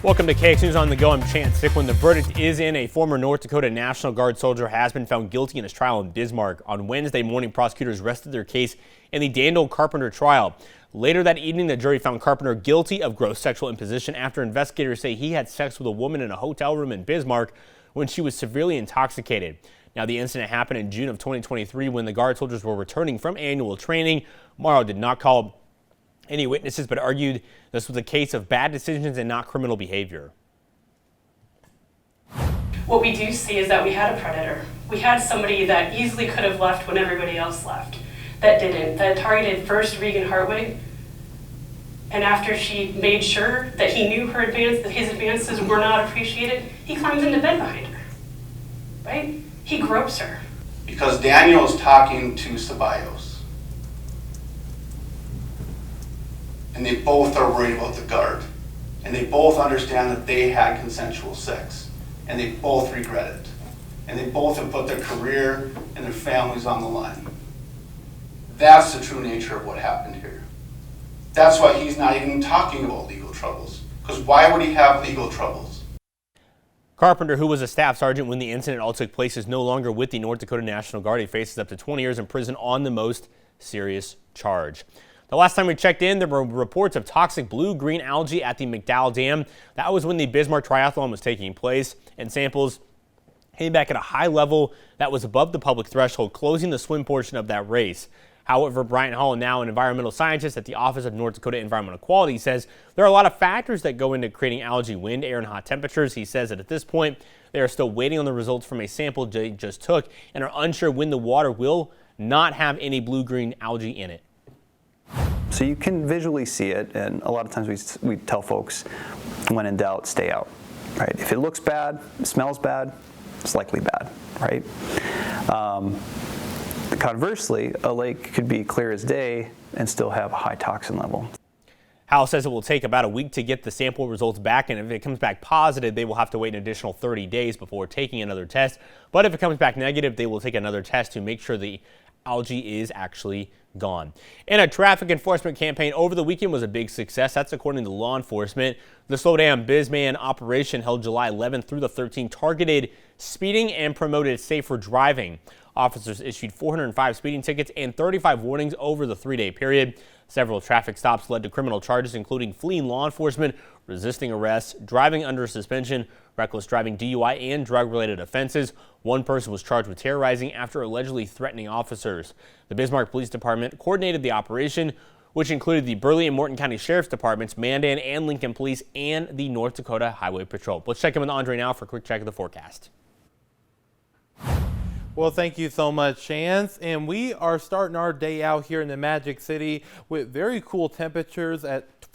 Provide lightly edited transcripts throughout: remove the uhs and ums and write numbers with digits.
Welcome to KX News on the Go. I'm Chance Sticklen. The verdict is in. A former North Dakota National Guard soldier has been found guilty in his trial in Bismarck. On Wednesday morning, prosecutors rested their case in the Daniel Carpenter trial. Later that evening, the jury found Carpenter guilty of gross sexual imposition after investigators say he had sex with a woman in a hotel room in Bismarck when she was severely intoxicated. Now, the incident happened in June of 2023 when the Guard soldiers were returning from annual training. Morrow did not call any witnesses, but argued this was a case of bad decisions and not criminal behavior. What we do see is that we had a predator. We had somebody that easily could have left when everybody else left, that didn't, that targeted first Regan Hartwig, and after she made sure that he knew his advances were not appreciated, he climbs into bed behind her, right? He gropes her. Because Daniel's talking to Ceballos. And they both are worried about the guard. And they both understand that they had consensual sex. And they both regret it. And they both have put their career and their families on the line. That's the true nature of what happened here. That's why he's not even talking about legal troubles. Because why would he have legal troubles? Carpenter, who was a staff sergeant when the incident all took place, is no longer with the North Dakota National Guard. He faces up to 20 years in prison on the most serious charge. The last time we checked in, there were reports of toxic blue-green algae at the McDowell Dam. That was when the Bismarck Triathlon was taking place, and samples came back at a high level that was above the public threshold, closing the swim portion of that race. However, Brian Hall, now an environmental scientist at the Office of North Dakota Environmental Quality, says there are a lot of factors that go into creating algae: wind, air, and hot temperatures. He says that at this point, they are still waiting on the results from a sample they just took and are unsure when the water will not have any blue-green algae in it. So you can visually see it, and a lot of times we tell folks, when in doubt, stay out, right? If it looks bad, smells bad, it's likely bad, right? Conversely, a lake could be clear as day and still have a high toxin level. Howell says it will take about a week to get the sample results back, and if it comes back positive, they will have to wait an additional 30 days before taking another test. But if it comes back negative, they will take another test to make sure the algae is actually gone. And a traffic enforcement campaign over the weekend was a big success. That's according to law enforcement. The Slow Down Bizman operation, held July 11th through the 13th, targeted speeding and promoted safer driving. Officers issued 405 speeding tickets and 35 warnings over the 3-day period. Several traffic stops led to criminal charges, including fleeing law enforcement, resisting arrest, driving under suspension, reckless driving, DUI, and drug-related offenses. One person was charged with terrorizing after allegedly threatening officers. The Bismarck Police Department coordinated the operation, which included the Burleigh and Morton County Sheriff's Departments, Mandan and Lincoln Police, and the North Dakota Highway Patrol. Let's check in with Andre now for a quick check of the forecast. Well, thank you so much, Chance. And we are starting our day out here in the Magic City with very cool temperatures.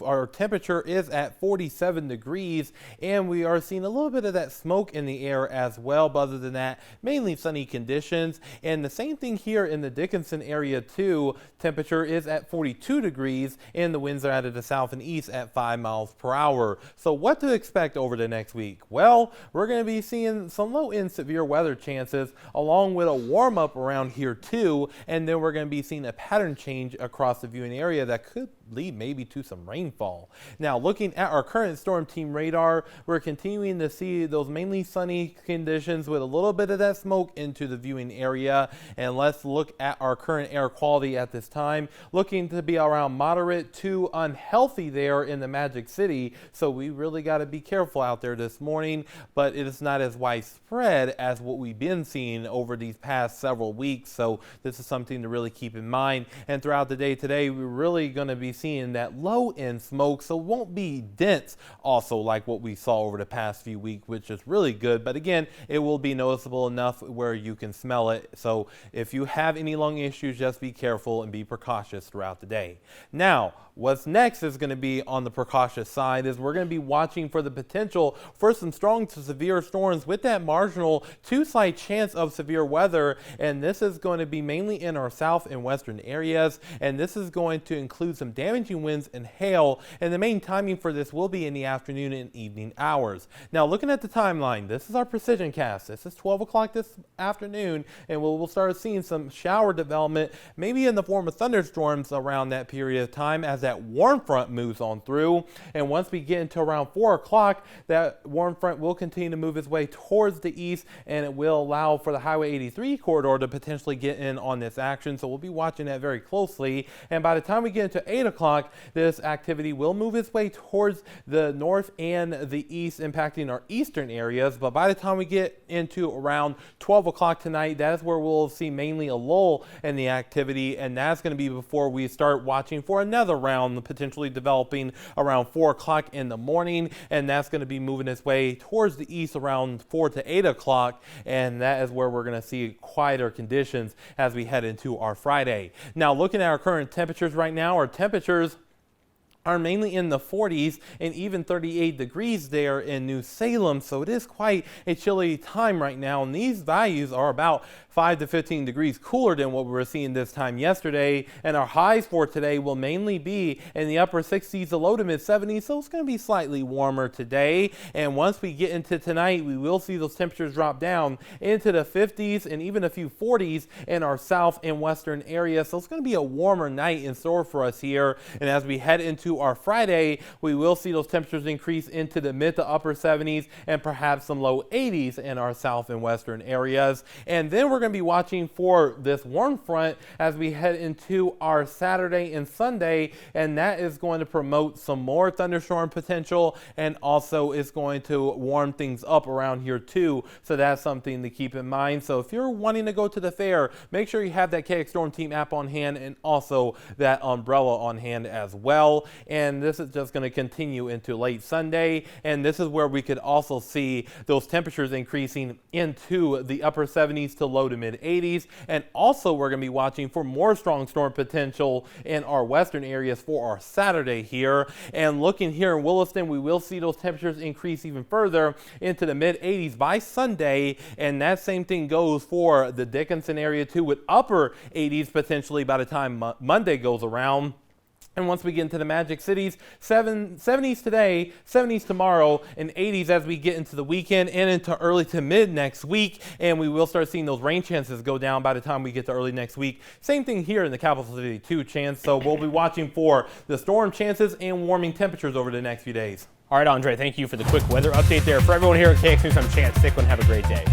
Our temperature is at 47 degrees, and we are seeing a little bit of that smoke in the air as well. But other than that, mainly sunny conditions. And the same thing here in the Dickinson area too. Temperature is at 42 degrees, and the winds are out of the south and east at 5 miles per hour. So what to expect over the next week? Well, we're going to be seeing some low-end severe weather chances, along with a warm-up around here too. And then we're going to be seeing a pattern change across the viewing area that could lead maybe to some rainfall. Now, looking at our current storm team radar, we're continuing to see those mainly sunny conditions with a little bit of that smoke into the viewing area. And let's look at our current air quality at this time, looking to be around moderate to unhealthy there in the Magic City. So we really got to be careful out there this morning, but it is not as widespread as what we've been seeing over these past several weeks. So this is something to really keep in mind. And throughout the day today, we're really going to be seeing that low-end smoke, so it won't be dense also like what we saw over the past few weeks, which is really good. But again, it will be noticeable enough where you can smell it. So if you have any lung issues, just be careful and be precautious throughout the day. Now, what's next is going to be on the precautious side is we're going to be watching for the potential for some strong to severe storms with that marginal to slight chance of severe weather. And this is going to be mainly in our south and western areas. And this is going to include some damage damaging winds and hail, and the main timing for this will be in the afternoon and evening hours. Now, looking at the timeline, this is our precision cast. This is 12 o'clock this afternoon, and we'll start seeing some shower development, maybe in the form of thunderstorms around that period of time as that warm front moves on through. And once we get into around 4 o'clock, that warm front will continue to move its way towards the east, and it will allow for the Highway 83 corridor to potentially get in on this action. So we'll be watching that very closely. And by the time we get into 8 o'clock, this activity will move its way towards the north and the east, impacting our eastern areas. But by the time we get into around 12 o'clock tonight, that is where we'll see mainly a lull in the activity, and that's going to be before we start watching for another round potentially developing around 4 o'clock in the morning, and that's going to be moving its way towards the east around 4 to 8 o'clock, and that is where we're going to see quieter conditions as we head into our Friday. Now, looking at our current temperatures right now, our temperatures are mainly in the 40s and even 38 degrees there in New Salem, so it is quite a chilly time right now, and these values are about 5 to 15 degrees cooler than what we were seeing this time yesterday, and our highs for today will mainly be in the upper 60s to low to mid 70s, so it's going to be slightly warmer today. And once we get into tonight, we will see those temperatures drop down into the 50s and even a few 40s in our south and western areas, so it's going to be a warmer night in store for us here. And as we head into our Friday, we will see those temperatures increase into the mid to upper 70s and perhaps some low 80s in our south and western areas. And then we're going to be watching for this warm front as we head into our Saturday and Sunday, and that is going to promote some more thunderstorm potential, and also is going to warm things up around here too, so that's something to keep in mind. So if you're wanting to go to the fair, make sure you have that KX Storm Team app on hand and also that umbrella on hand as well. And this is just going to continue into late Sunday, and this is where we could also see those temperatures increasing into the upper 70s to low to mid 80s. And also we're going to be watching for more strong storm potential in our western areas for our Saturday here. And looking here in Williston, we will see those temperatures increase even further into the mid 80s by Sunday, and that same thing goes for the Dickinson area too, with upper 80s potentially by the time Monday goes around. And once we get into the Magic Cities, 70s today, 70s tomorrow, and 80s as we get into the weekend and into early to mid next week. And we will start seeing those rain chances go down by the time we get to early next week. Same thing here in the capital city too, Chance. So we'll be watching for the storm chances and warming temperatures over the next few days. All right, Andre, thank you for the quick weather update there. For everyone here at KX News, I'm Chance Sticklen. Have a great day.